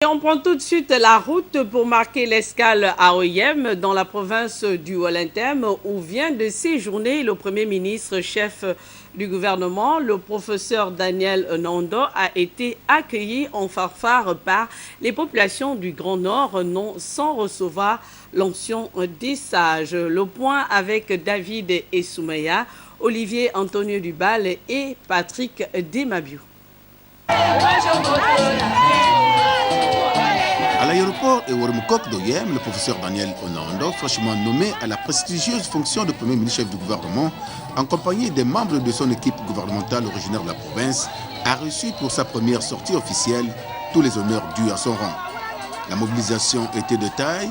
Et on prend tout de suite la route pour marquer l'escale à Oyem, dans la province du Wellington, où vient de séjourner le Premier ministre chef du gouvernement. Le professeur Daniel Onondo a été accueilli en fanfare par les populations du Grand Nord, non sans recevoir l'onction des sages. Le point avec David Essoumaya, Olivier Antonio Dubal et Patrick Demabiou. À l'aéroport Ewormukok d'Oyem, le professeur Daniel Onondo, fraîchement nommé à la prestigieuse fonction de Premier ministre chef du gouvernement, en compagnie des membres de son équipe gouvernementale originaire de la province, a reçu pour sa première sortie officielle tous les honneurs dus à son rang. La mobilisation était de taille,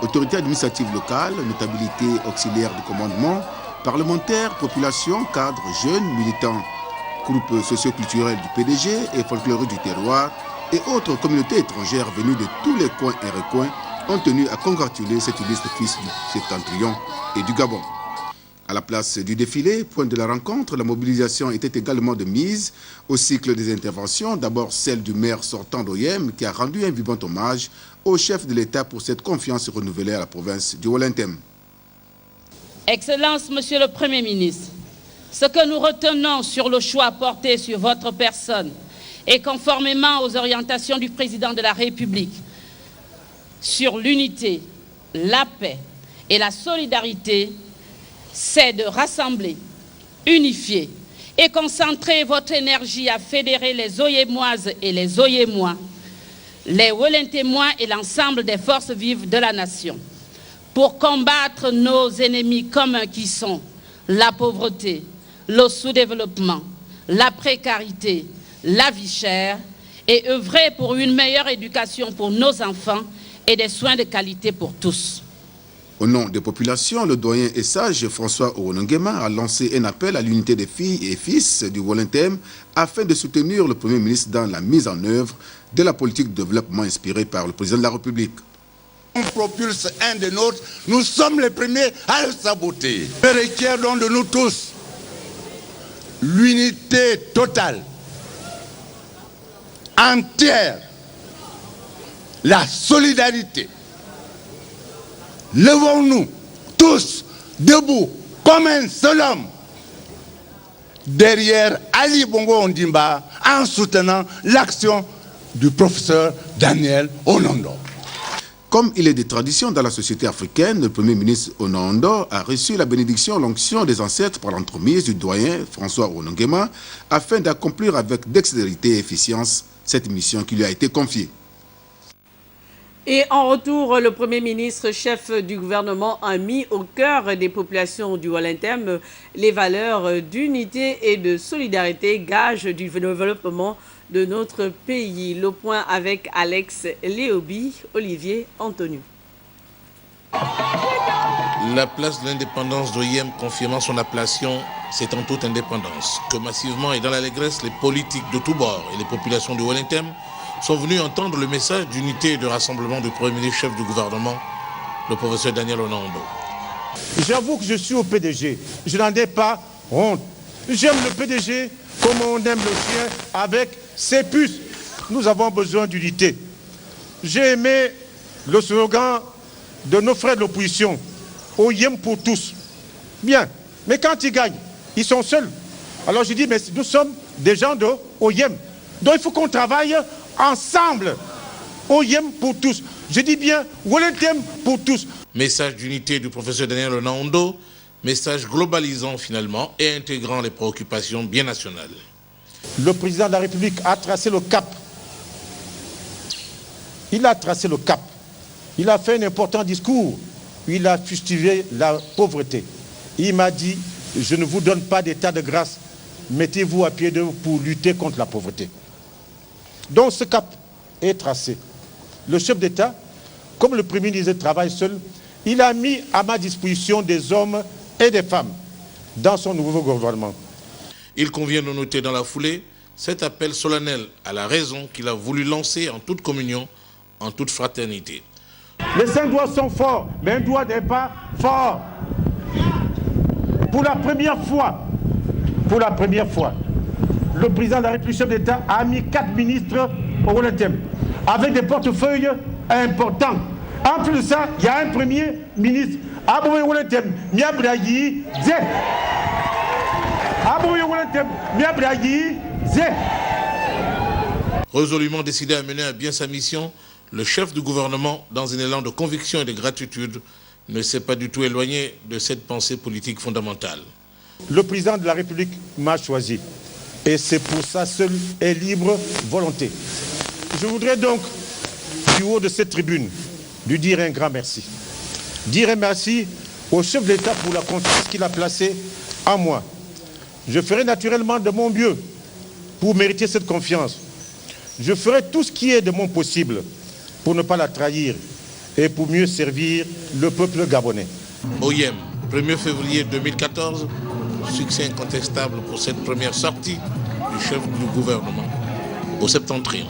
autorités administratives locales, notabilités auxiliaires du commandement, parlementaires, population, cadres, jeunes, militants, groupes socioculturels du PDG et folkloriques du terroir, et autres communautés étrangères venues de tous les coins et recoins ont tenu à congratuler cet illustre fils du septentrion et du Gabon. À la place du défilé, point de la rencontre, la mobilisation était également de mise au cycle des interventions, d'abord celle du maire sortant d'Oyem qui a rendu un vibrant hommage au chef de l'État pour cette confiance renouvelée à la province du Wellington. Excellence, Monsieur le Premier ministre, ce que nous retenons sur le choix porté sur votre personne et conformément aux orientations du président de la République sur l'unité, la paix et la solidarité, c'est de rassembler, unifier et concentrer votre énergie à fédérer les Oyemoises et les Oyemois, les Wellingtonois et l'ensemble des forces vives de la nation pour combattre nos ennemis communs qui sont la pauvreté, le sous-développement, la précarité, la vie chère et œuvrer pour une meilleure éducation pour nos enfants et des soins de qualité pour tous. Au nom des populations, le doyen et sage François Ouonongema a lancé un appel à l'unité des filles et fils du Wellington afin de soutenir le Premier ministre dans la mise en œuvre de la politique de développement inspirée par le président de la République. On propulse un des nôtres, nous sommes les premiers à le saboter. Je requiert donc de nous tous l'unité totale, entière, la solidarité. Levons-nous tous debout comme un seul homme derrière Ali Bongo Ondimba en soutenant l'action du professeur Daniel Onondo. Comme il est de tradition dans la société africaine, le Premier ministre Onondo a reçu la bénédiction, l'onction des ancêtres par l'entremise du doyen François Ouonongema afin d'accomplir avec dextérité et efficience cette mission qui lui a été confiée. Et en retour, le Premier ministre chef du gouvernement a mis au cœur des populations du Wellington les valeurs d'unité et de solidarité, gage du développement de notre pays. Le point avec Alex Léobi, Olivier Antonio. La place de l'indépendance d'Oyem confirmant son appellation, c'est en toute indépendance que massivement et dans l'allégresse, les politiques de tous bords et les populations du Wellington sont venus entendre le message d'unité et de rassemblement du Premier ministre chef du gouvernement, le professeur Daniel Onondo. J'avoue que je suis au PDG, je n'en ai pas honte. J'aime le PDG comme on aime le chien avec ses puces. Nous avons besoin d'unité. J'ai aimé le slogan de nos frères de l'opposition, Oyem pour tous. Bien, mais quand ils gagnent, ils sont seuls. Alors je dis, mais nous sommes des gens de Oyem. Donc il faut qu'on travaille ensemble. Oyem pour tous. Je dis bien, Wellington pour tous. Message d'unité du professeur Daniel Onondo, message globalisant finalement et intégrant les préoccupations bien nationales. Le président de la République a tracé le cap. Il a tracé le cap. Il a fait un important discours. Il a fustigé la pauvreté. Il m'a dit, je ne vous donne pas d'état de grâce. Mettez-vous à pied d'œuvre pour lutter contre la pauvreté. Donc ce cap est tracé. Le chef d'État, comme le Premier ministre travaille seul, il a mis à ma disposition des hommes et des femmes dans son nouveau gouvernement. Il convient de noter dans la foulée cet appel solennel à la raison qu'il a voulu lancer en toute communion, en toute fraternité. Les 5 doigts sont forts, mais un doigt n'est pas fort. Pour la première fois, le président de la République, chef d'État, a mis 4 ministres au Wellington. avec des portefeuilles importants. En plus de ça, il y a un premier ministre. Résolument décidé à mener à bien sa mission, le chef du gouvernement, dans un élan de conviction et de gratitude, ne s'est pas du tout éloigné de cette pensée politique fondamentale. Le président de la République m'a choisi et c'est pour sa seule et libre volonté. Je voudrais donc, du haut de cette tribune, lui dire un grand merci. Dire un merci au chef de l'État pour la confiance qu'il a placée en moi. Je ferai naturellement de mon mieux pour mériter cette confiance. Je ferai tout ce qui est de mon possible pour ne pas la trahir et pour mieux servir le peuple gabonais. OIM, 1er février 2014, succès incontestable pour cette première sortie du chef du gouvernement au septentrion.